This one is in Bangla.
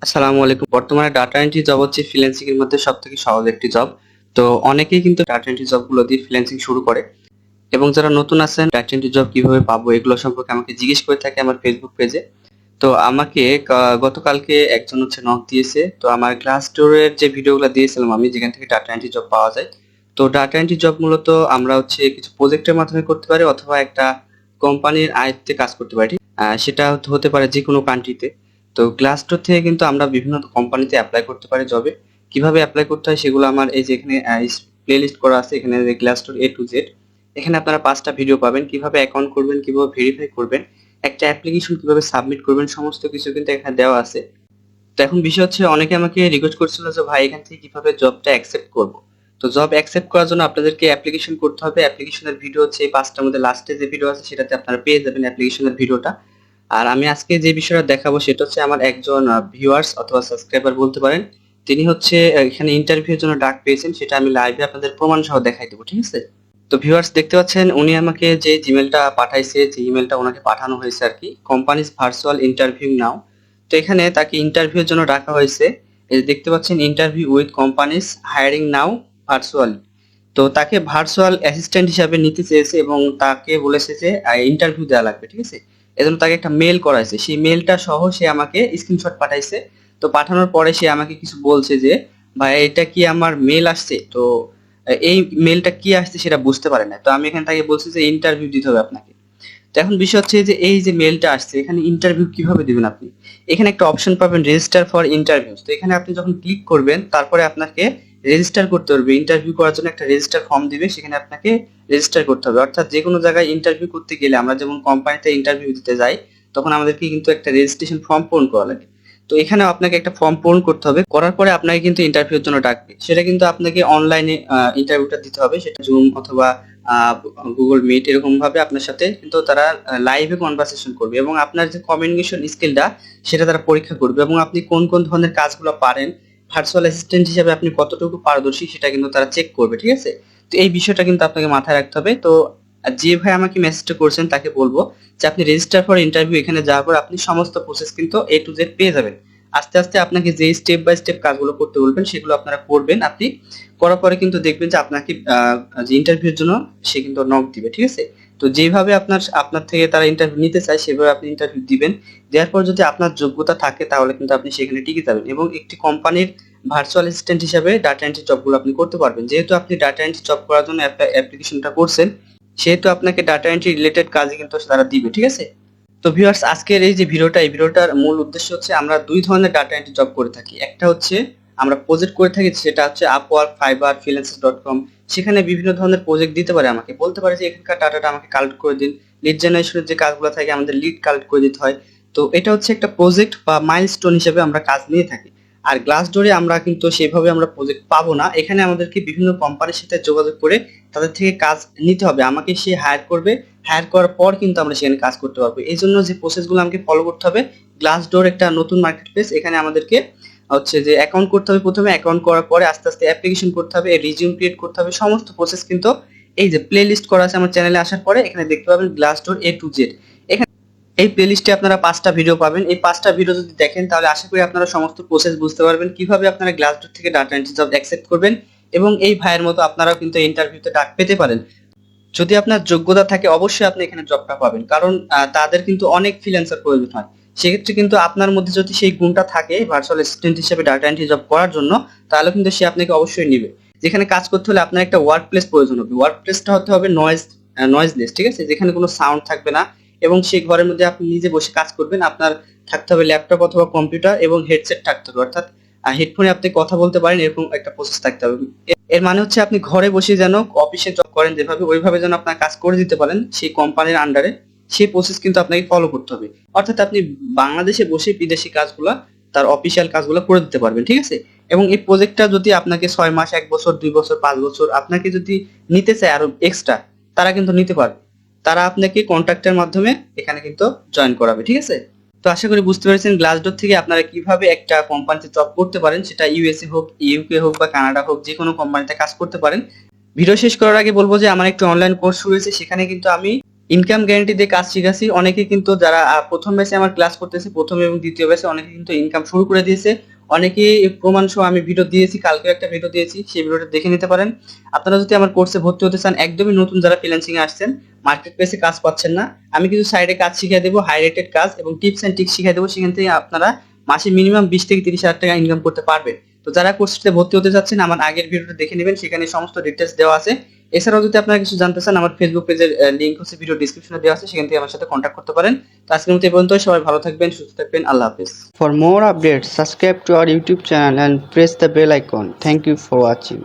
আসসালামু আলাইকুম। বর্তমানে ডাটা এন্ট্রি জব হচ্ছে ফ্রিল্যান্সিং এর মধ্যে সবথেকে সহজ একটি জব। তো অনেকেই কিন্তু ডাটা এন্ট্রি জবগুলো দিয়ে ফ্রিল্যান্সিং শুরু করে এবং যারা নতুন আছেন ডাটা এন্ট্রি জব কিভাবে পাবো এগুলো সম্পর্কে আমাকে জিজ্ঞেস করে থাকে আমার ফেসবুক পেজে। তো আমাকে গতকালকে একজন হচ্ছে নক দিয়েছে। তো আমার Glassdoor এর যে ভিডিওগুলো দিয়েছিলাম আমি যেখান থেকে ডাটা এন্ট্রি জব পাওয়া যায়। তো ডাটা এন্ট্রি জব মূলত আমরা হচ্ছে কিছু প্রজেক্টের মাধ্যমে করতে পারি অথবা একটা কোম্পানির আয়ত্তে কাজ করতে পারি। সেটা হতে পারে যেকোনো কান্ট্রিতে। তো Glassdoor থেকে কিন্তু আমরা বিভিন্ন কোম্পানিতে এপ্লাই করতে পারি জবে। কিভাবে এপ্লাই করতে হয় সেগুলো আমার এই যে এখানে প্লেলিস্ট করা আছে, এখানে Glassdoor A to Z। এখানে আপনারা 5টা ভিডিও পাবেন, কিভাবে অ্যাকাউন্ট করবেন, কিভাবে ভেরিফাই করবেন, একটা অ্যাপ্লিকেশন কিভাবে সাবমিট করবেন, সমস্ত কিছু কিন্তু এখানে দেওয়া আছে। তো এখন বিষয় হচ্ছে অনেকে আমাকে রিকোয়েস্ট করছিল যে ভাই এখান থেকে কিভাবে জবটা অ্যাকসেপ্ট করব। তো জব অ্যাকসেপ্ট করার জন্য আপনাদেরকে অ্যাপ্লিকেশন করতে হবে। অ্যাপ্লিকেশনের ভিডিও হচ্ছে এই 5টার মধ্যে লাস্টে যে ভিডিও আছে সেটাতে আপনারা পেয়ে যাবেন অ্যাপ্লিকেশনের ভিডিওটা। আর আমি আজকে যে বিষয়টা দেখাবো সেটা হচ্ছে আমার একজন ভিউয়ার্স অথবা সাবস্ক্রাইবার বলতে পারেন। তিনি হচ্ছে এখানে ইন্টারভিউর জন্য ডাক পেয়েছেন, সেটা আমি লাইভে আপনাদের প্রমাণ সহ দেখাই দেবো, ঠিক আছে? তো ভিউয়ার্স দেখতে পাচ্ছেন উনি আমাকে যে জিমেলটা পাঠাইছে, যে ইমেলটা ওনাকে পাঠানো হয়েছে আর কি, কোম্পানিজ ভার্চুয়াল ইন্টারভিউ নাও। তো এখানে তাকে ইন্টারভিউর জন্য ডাকা হয়েছে। এই যে দেখতে পাচ্ছেন interview with companies hiring now virtual. তো তাকে ভার্চুয়াল অ্যাসিস্ট্যান্ট হিসাবে নিতে চেয়েছে এবং তাকে বলেছে যে ইন্টারভিউ দেওয়া লাগবে, ঠিক আছে? এজন্য তাকে একটা মেল করাইছে, সেই মেলটা সহ সে আমাকে স্ক্রিনশট পাঠাইছে। তো পাঠানোর পরে সে আমাকে কিছু বলছে যে ভাই এটা কি আমার মেল আসছে, তো এই মেলটা কি আসছে সেটা বুঝতে পারে না। তো আমি এখানে তাকে বলছি যে ইন্টারভিউ দিতে হবে আপনাকে। তো এখন বিষয় হচ্ছে যে এই যে মেলটা আসছে এখানে ইন্টারভিউ কিভাবে দিবেন আপনি। এখানে একটা অপশন পাবেন রেজিস্টার ফর ইন্টারভিউস। তো এখানে আপনি যখন ক্লিক করবেন তারপরে আপনাকে রেজিস্টার করতে হবে। ইন্টারভিউ করার জন্য একটা রেজিস্টার ফর্ম দিবে, সেখানে আপনাকে রেজিস্টার করতে হবে। অর্থাৎ যে কোনো জায়গায় ইন্টারভিউ করতে গেলে আমরা যেমন কোম্পানিতে ইন্টারভিউ দিতে যাই তখন আমাদেরকে কিন্তু একটা রেজিস্ট্রেশন ফর্ম পূরণ করা লাগে। তো এখানে আপনাকে একটা ফর্ম পূরণ করতে হবে, করার পরে আপনাকে কিন্তু ইন্টারভিউর জন্য ডাকবে। সেটা কিন্তু আপনাকে অনলাইনে ইন্টারভিউটা দিতে হবে, সেটা জুম অথবা গুগল মিট এরকম ভাবে আপনার সাথে কিন্তু তারা লাইভে কনভারসেশন করবে এবং আপনার যে কমিউনিকেশন স্কিলটা সেটা তারা পরীক্ষা করবে এবং আপনি কোন কোন ধরনের কাজগুলো পারেন, ভার্চুয়াল অ্যাসিস্ট্যান্ট হিসেবে আপনি কতটুকু পারদর্শী সেটা কিন্তু তারা চেক করবে, ঠিক আছে? তো এই বিষয়টা কিন্তু আপনাকে মাথায় রাখতে হবে। তো যে ভাই আমাকে মেসেজটা করছেন তাকে বলবো যে আপনি রেজিস্টার ফর ইন্টারভিউ এখানে যাওয়ার পর আপনি সমস্ত প্রসেস কিন্তু এ টু জেড পেয়ে যাবেন। আস্তে আস্তে আপনাকে যে স্টেপ বাই স্টেপ কাজগুলো করতে বলবেন সেগুলো আপনারা করবেন। আপনি করার পরে কিন্তু দেখবেন যে আপনাকে যে ইন্টারভিউর জন্য সে কিন্তু নক দিবে, ঠিক আছে? তো যেভাবে আপনার আপনার থেকে তারা ইন্টারভিউ নিতে চায় সেভাবে আপনি ইন্টারভিউ দিবেন। দেওয়ার পর যদি আপনার যোগ্যতা থাকে তাহলে কিন্তু আপনি সেখানে টিকে যাবেন এবং একটি কোম্পানির ভার্চুয়াল অ্যাসিস্ট্যান্ট হিসেবে ডাটা এন্ট্রি জবগুলো আপনি করতে পারবেন। যেহেতু আপনি ডাটা এন্ট্রি জব করার জন্য অ্যাপ্লিকেশনটা করছেন, সেহেতু আপনাকে ডাটা এন্ট্রি রিলেটেড কাজই কিন্তু তারা দিবে, ঠিক আছে? তো ভিউয়ার্স আজকের এই যে ভিডিওটা, এই ভিডিওটার মূল উদ্দেশ্য হচ্ছে আমরা দুই ধরনের ডাটা এন্ট্রি জব করে থাকি। একটা হচ্ছে আমরা প্রজেক্ট করে থাকি, সেটা হচ্ছে আপওয়ার্ক, ফাইবার, ফ্রিল্যান্সার.কম। সেখানে বিভিন্ন ধরনের প্রজেক্ট দিতে পারে, আমাকে বলতে পারে যে এখানকার ডাটাটা আমাকে কালেক্ট করে দিন। লিড জেনারেশনের যে কাজগুলো থাকে আমাদের লিড কালেক্ট করে দিতে হয়। তো এটা হচ্ছে একটা প্রজেক্ট বা মাইলস্টোন হিসেবে আমরা কাজ নিয়ে থাকি। আর গ্লাসডোরে আমরা কিন্তু সেভাবে আমরা প্রজেক্ট পাবো না। এখানে আমাদেরকে বিভিন্ন কোম্পানির সাথে যোগাযোগ করে তাদের থেকে কাজ নিতে হবে, আমাকে সে হায়ার করবে। হায়ার করার পর কিন্তু আমরা সেখানে কাজ করতে পারবো। এই জন্য যে প্রসেসগুলো আমাকে ফলো করতে হবে, গ্লাসডোর একটা নতুন মার্কেট প্লেস, এখানে আমাদেরকে হচ্ছে যে অ্যাকাউন্ট করতে হবে। প্রথমে অ্যাকাউন্ট করার পরে আস্তে আস্তে অ্যাপ্লিকেশন করতে হবে, রিজিউম ক্রিয়েট করতে হবে, সমস্ত প্রসেস কিন্তু এই যে প্লে লিস্ট করা আছে আমার চ্যানেলে আসার পরে এখানে দেখতে পাবেন গ্লাসডোর এ টু জেড। এখানে এই প্লে লিস্টে আপনারা 5টা ভিডিও পাবেন। এই 5টা ভিডিও যদি দেখেন তাহলে আশা করি আপনারা সমস্ত প্রসেস বুঝতে পারবেন কিভাবে আপনারা গ্লাসডোর থেকে ডাটা এন্ট্রি জব অ্যাকসেপ্ট করবেন এবং এই ভাইয়ের মতো আপনারাও কিন্তু ইন্টারভিউতে ডাক পেতে পারেন। যদি আপনার যোগ্যতা থাকে অবশ্যই আপনি এখানে জবটা পাবেন, কারণ তাদের কিন্তু অনেক ফ্রিল্যান্সার প্রয়োজন হয়। সেক্ষেত্রে কিন্তু আপনার মধ্যে যদি সেই গুণটা থাকে ভার্চুয়াল অ্যাসিস্ট্যান্ট হিসেবে ডাটা এন্ট্রি জব করার জন্য, তাহলে কিন্তু সে আপনাকে অবশ্যই নিবে। যেখানে কাজ করতে হলে আপনার একটা ওয়ার্ক প্লেস প্রয়োজন হবে, ওয়ার্ক প্লেসটা হতে হবে নয়েজলেস, ঠিক আছে? যেখানে কোনো সাউন্ড থাকবে না এবং সেই ঘরের মধ্যে আপনি নিজে বসে কাজ করবেন। আপনার থাকতে হবে ল্যাপটপ অথবা কম্পিউটার এবং হেডসেট থাকতে হবে, অর্থাৎ হেডফোনে আপনি কথা বলতে পারেন এরকম একটা প্রসেস থাকতে হবে। এর মানে হচ্ছে আপনি ঘরে বসে যেন অফিসে জব করেন যেভাবে ওইভাবে যেন আপনার কাজ করে দিতে পারেন সেই কোম্পানির আন্ডারে, সেই প্রসেস কিন্তু আপনাকে ফলো করতে হবে। অর্থাৎ আপনি বাংলাদেশে বসে বিদেশি কাজগুলা, তার অফিসিয়াল কাজগুলো করে দিতে পারবেন, ঠিক আছে? এবং এই প্রজেক্টটা যদি আপনাকে 6 মাস, 1 বছর, 2 বছর, 5 বছর আপনাকে যদি নিতে চায় আরো এক্সট্রা, তারা কিন্তু নিতে পারবে। তারা আপনাকে কন্ট্রাক্টের মাধ্যমে এখানে কিন্তু জয়েন করাবে, ঠিক আছে? তো আশা করি বুঝতে পেরেছেন গ্লাসডোর থেকে আপনারা কিভাবে একটা কোম্পানিতে জব করতে পারেন, সেটা ইউএসএ হোক, ইউকে হোক বা কানাডা হোক, যে কোনো কোম্পানিতে কাজ করতে পারেন। ভিডিও শেষ করার আগে বলবো যে আমার একটি অনলাইন কোর্স শুরু হয়েছে, সেখানে কিন্তু আমি ইনকাম গ্যারান্টি দিয়ে কাজ শিখাচ্ছি। অনেকে কিন্তু যারা প্রথম ব্যাচে আমার ক্লাস করতেছে, প্রথম এবং দ্বিতীয় ব্যাচে অনেকে কিন্তু ইনকাম শুরু করে দিয়েছে। অনেকে প্রমাণ সহ আমি ভিডিও দিয়েছি, কালকে একটা ভিডিও দিয়েছি, সেই ভিডিওটা দেখে নিতে পারেন। আপনারা যদি আমার কোর্সে ভর্তি হতে চান, একদমই নতুন যারা ফ্রিল্যান্সিং এ আসছেন, মার্কেট প্লেসে কাজ পাচ্ছেন না, আমি কিন্তু সাইডে কাজ শিখিয়ে দেবো, হাই রেটেড কাজ এবং টিপস এন্ড ট্রিক্স শিখিয়ে দেবো। সেখান থেকে আপনারা মাসে মিনিমাম 20 থেকে 30 হাজার টাকা ইনকাম করতে পারবেন। তো যারা কোর্সটিতে ভর্তি হতে চাচ্ছেন, আমার আগের ভিডিওটা দেখে নেবেন, সেখানে সমস্ত ডিটেলস দেওয়া আছে। এছাড়াও যদি আপনারা কিছু জানতে চান, আমার ফেসবুক পেজের লিংক হচ্ছে ভিডিও ডিসক্রিপশনে দেওয়া আছে, সেখান থেকে আমার সাথে কন্ট্যাক্ট করতে পারেন। তো আজকের মতো এই পর্যন্ত। সবাই ভালো থাকবেন, সুস্থ থাকবেন। আল্লাহ হাফেজ। For more updates, subscribe to our YouTube channel and press the bell icon. Thank you for watching.